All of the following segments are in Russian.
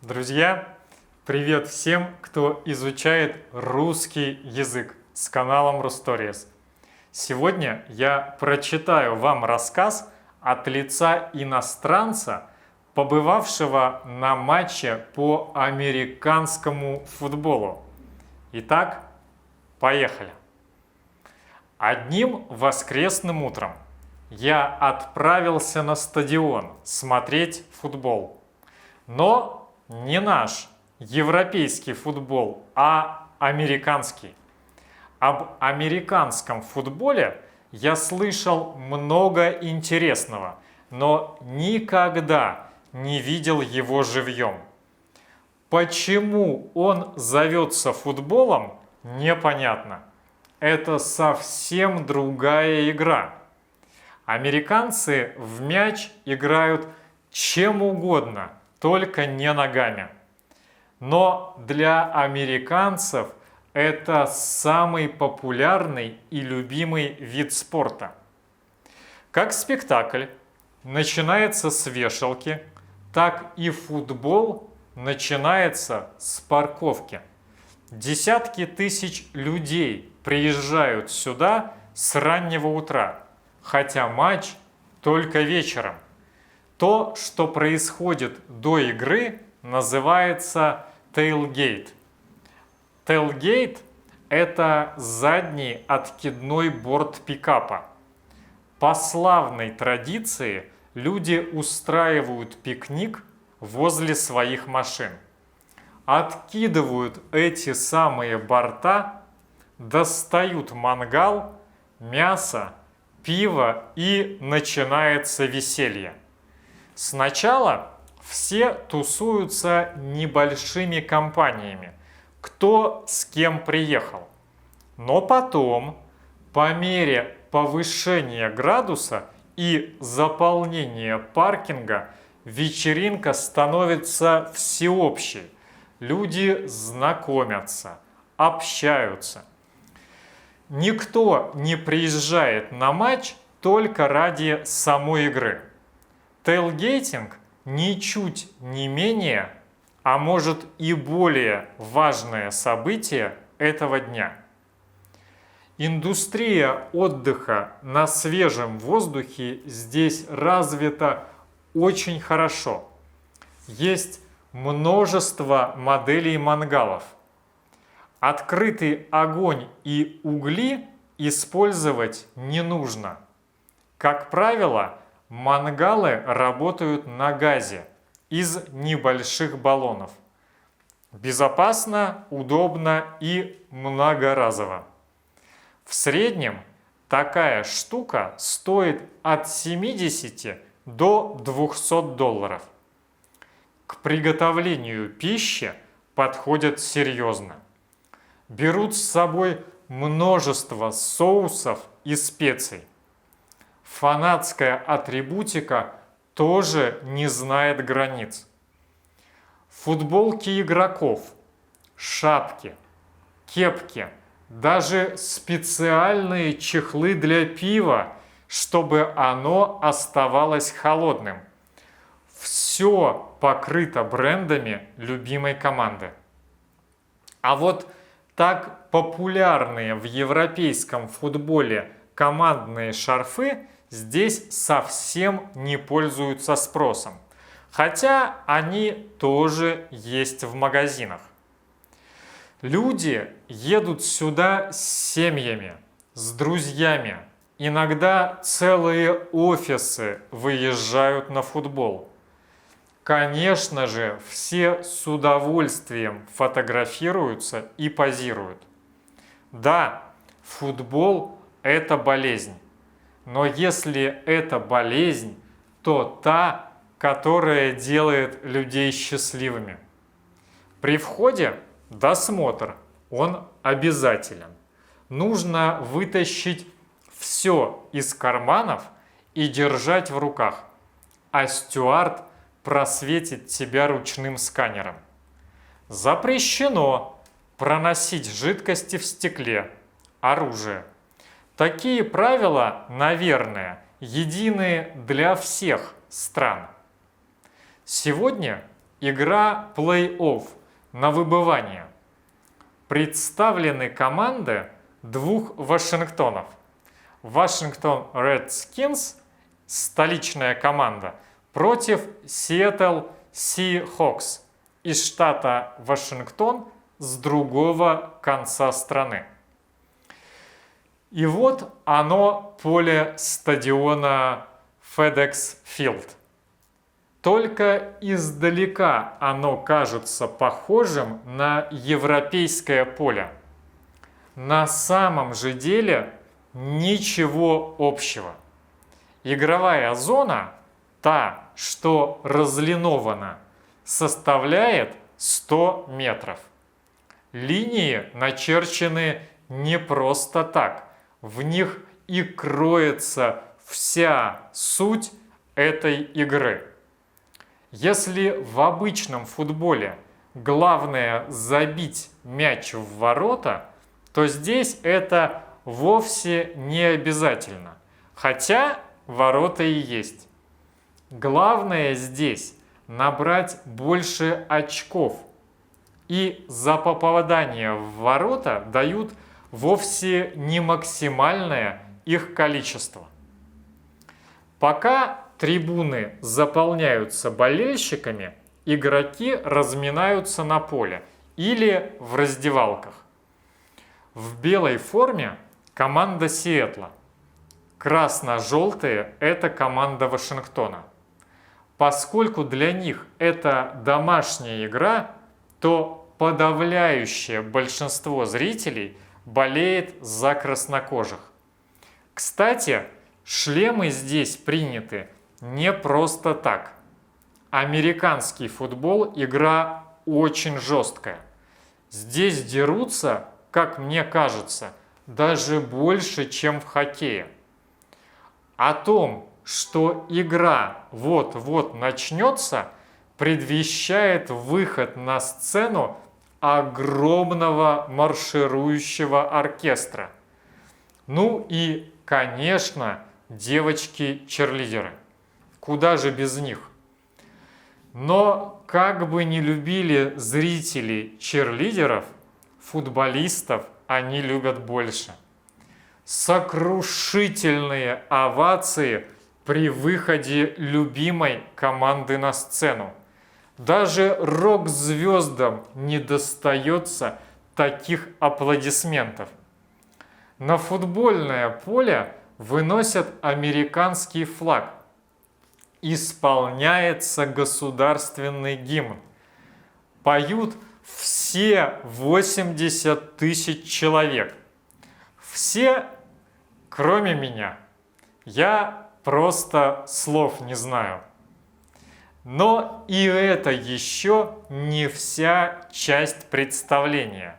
Друзья, привет всем, кто изучает русский язык с каналом Rustories. Сегодня я прочитаю вам рассказ от лица иностранца, побывавшего на матче по американскому футболу. Итак, поехали. Одним воскресным утром я отправился на стадион смотреть футбол. Но не наш европейский футбол, а американский. Об американском футболе я слышал много интересного, но никогда не видел его живьем. Почему он зовется футболом, непонятно. Это совсем другая игра. Американцы в мяч играют чем угодно, только не ногами. Но для американцев это самый популярный и любимый вид спорта. Как спектакль начинается с вешалки, так и футбол начинается с парковки. Десятки тысяч людей приезжают сюда с раннего утра, хотя матч только вечером. То, что происходит до игры, называется tailgate. Tailgate – это задний откидной борт пикапа. По славной традиции люди устраивают пикник возле своих машин. Откидывают эти самые борта, достают мангал, мясо, пиво и начинается веселье. Сначала все тусуются небольшими компаниями, кто с кем приехал. Но потом, по мере повышения градуса и заполнения паркинга, вечеринка становится всеобщей. Люди знакомятся, общаются. Никто не приезжает на матч только ради самой игры. Тейлгейтинг ничуть не менее, а может и более важное событие этого дня. Индустрия отдыха на свежем воздухе здесь развита очень хорошо. Есть множество моделей мангалов. Открытый огонь и угли использовать не нужно. Как правило, мангалы работают на газе из небольших баллонов. Безопасно, удобно и многоразово. В среднем такая штука стоит от 70 до $200. К приготовлению пищи подходят серьезно. Берут с собой множество соусов и специй. Фанатская атрибутика тоже не знает границ. Футболки игроков, шапки, кепки, даже специальные чехлы для пива, чтобы оно оставалось холодным. Все покрыто брендами любимой команды. А вот так популярные в европейском футболе командные шарфы здесь совсем не пользуются спросом, хотя они тоже есть в магазинах. Люди едут сюда с семьями, с друзьями, иногда целые офисы выезжают на футбол. Конечно же, все с удовольствием фотографируются и позируют. Да, футбол – это болезнь. Но если это болезнь, то та, которая делает людей счастливыми. При входе досмотр, он обязателен. Нужно вытащить все из карманов и держать в руках, а стюард просветит тебя ручным сканером. Запрещено проносить жидкости в стекле, оружие. Такие правила, наверное, единые для всех стран. Сегодня игра плей-офф на выбывание. Представлены команды двух Вашингтонов. Вашингтон Redskins, столичная команда, против Seattle Seahawks из штата Вашингтон с другого конца страны. И вот оно, поле стадиона FedEx Field. Только издалека оно кажется похожим на европейское поле. На самом же деле ничего общего. Игровая зона, та, что разлинована, составляет 100 метров. Линии начерчены не просто так. В них и кроется вся суть этой игры. Если в обычном футболе главное забить мяч в ворота, то здесь это вовсе не обязательно, хотя ворота и есть. Главное здесь набрать больше очков, и за попадание в ворота дают вовсе не максимальное их количество. Пока трибуны заполняются болельщиками, игроки разминаются на поле или в раздевалках. В белой форме команда Сиэтла. Красно-желтые – это команда Вашингтона. Поскольку для них это домашняя игра, то подавляющее большинство зрителей болеет за краснокожих. Кстати, шлемы здесь приняты не просто так. Американский футбол – игра очень жесткая. Здесь дерутся, как мне кажется, даже больше, чем в хоккее. О том, что игра вот-вот начнется, предвещает выход на сцену огромного марширующего оркестра. Ну и, конечно, девочки-черлидеры. Куда же без них? Но как бы ни любили зрители черлидеров, футболистов они любят больше. Сокрушительные овации при выходе любимой команды на сцену. Даже рок-звездам не достается таких аплодисментов. На футбольное поле выносят американский флаг. Исполняется государственный гимн. Поют все 80 тысяч человек. Все, кроме меня. Я просто слов не знаю. Но и это еще не вся часть представления.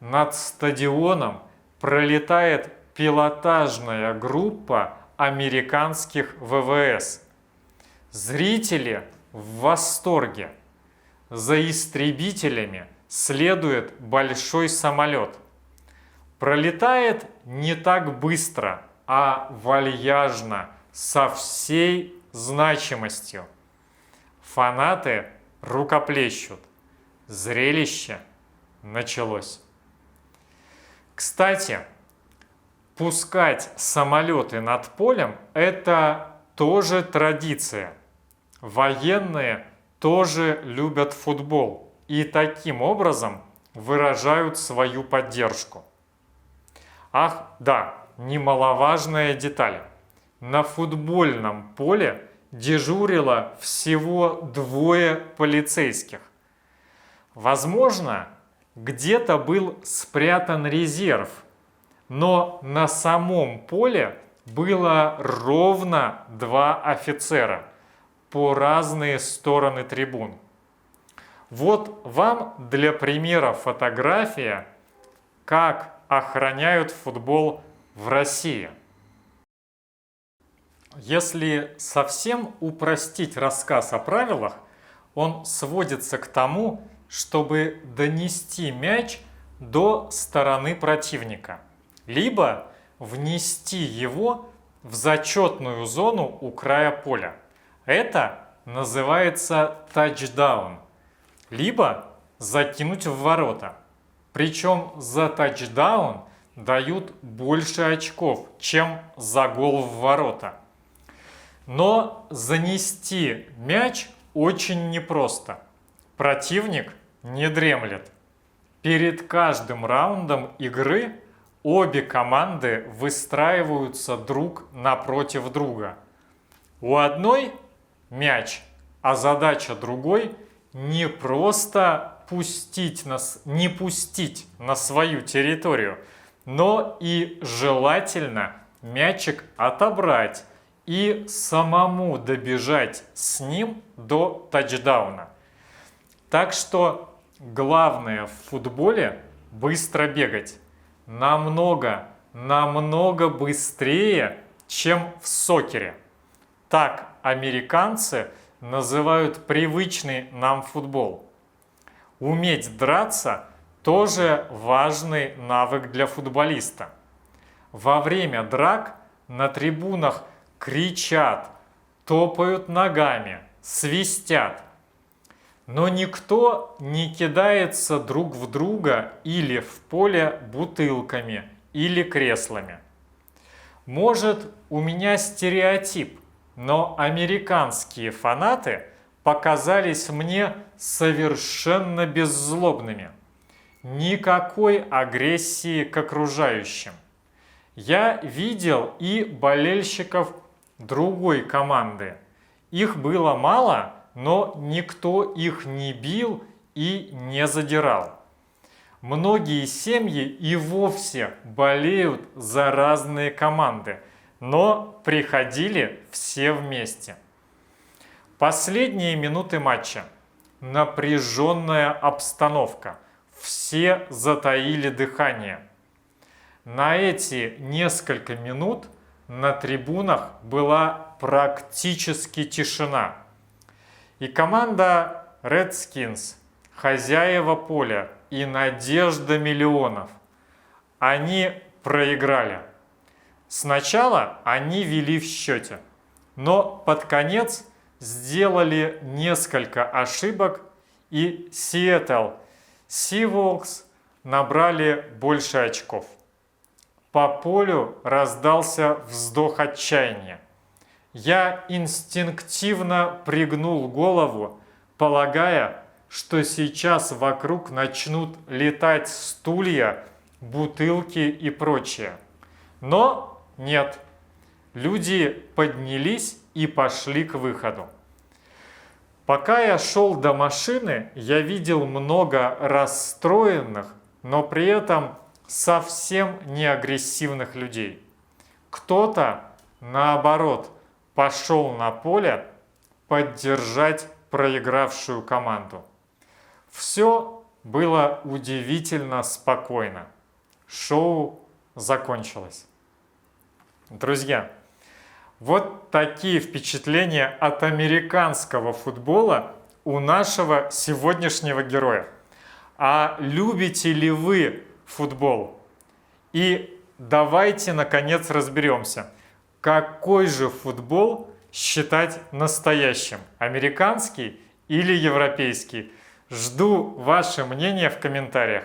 Над стадионом пролетает пилотажная группа американских ВВС. Зрители в восторге. За истребителями следует большой самолет. Пролетает не так быстро, а вальяжно, со всей значимостью. Фанаты рукоплещут. Зрелище началось. Кстати, пускать самолеты над полем – это тоже традиция. Военные тоже любят футбол и таким образом выражают свою поддержку. Ах, да, немаловажная деталь. На футбольном поле дежурило всего 2 полицейских. Возможно, где-то был спрятан резерв, но на самом поле было ровно 2 офицера по разные стороны трибун. Вот вам для примера фотография, как охраняют футбол в России. Если совсем упростить рассказ о правилах, он сводится к тому, чтобы донести мяч до стороны противника, либо внести его в зачетную зону у края поля. Это называется тачдаун, либо закинуть в ворота. Причем за тачдаун дают больше очков, чем за гол в ворота. Но занести мяч очень непросто. Противник не дремлет. Перед каждым раундом игры обе команды выстраиваются друг напротив друга. У одной мяч, а задача другой не просто не пустить на свою территорию, но и желательно мячик отобрать и самому добежать с ним до тачдауна. Так что главное в футболе быстро бегать. Намного быстрее, чем в сокере. Так американцы называют привычный нам футбол. Уметь драться тоже важный навык для футболиста. Во время драк на трибунах кричат, топают ногами, свистят. Но никто не кидается друг в друга или в поле бутылками или креслами. Может, у меня стереотип, но американские фанаты показались мне совершенно беззлобными. Никакой агрессии к окружающим. Я видел и болельщиков другой команды. Их было мало, но никто их не бил и не задирал. Многие семьи и вовсе болеют за разные команды, но приходили все вместе. Последние минуты матча. Напряженная обстановка. Все затаили дыхание. На эти несколько минут на трибунах была практически тишина. И команда Redskins, хозяева поля и надежда миллионов, они проиграли. Сначала они вели в счете, но под конец сделали несколько ошибок, и Seattle Seahawks набрали больше очков. По полю раздался вздох отчаяния. Я инстинктивно пригнул голову, полагая, что сейчас вокруг начнут летать стулья, бутылки и прочее. Но нет. Люди поднялись и пошли к выходу. Пока я шел до машины, я видел много расстроенных, но при этом совсем не агрессивных людей. Кто-то, наоборот, пошел на поле поддержать проигравшую команду. Все было удивительно спокойно. Шоу закончилось. Друзья, вот такие впечатления от американского футбола у нашего сегодняшнего героя. А любите ли вы футбол? И давайте, наконец, разберемся, какой же футбол считать настоящим? Американский или европейский? Жду ваше мнение в комментариях.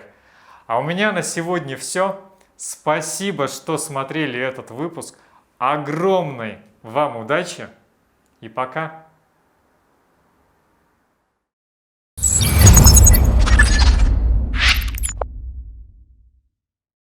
А у меня на сегодня все. Спасибо, что смотрели этот выпуск. Огромной вам удачи и пока!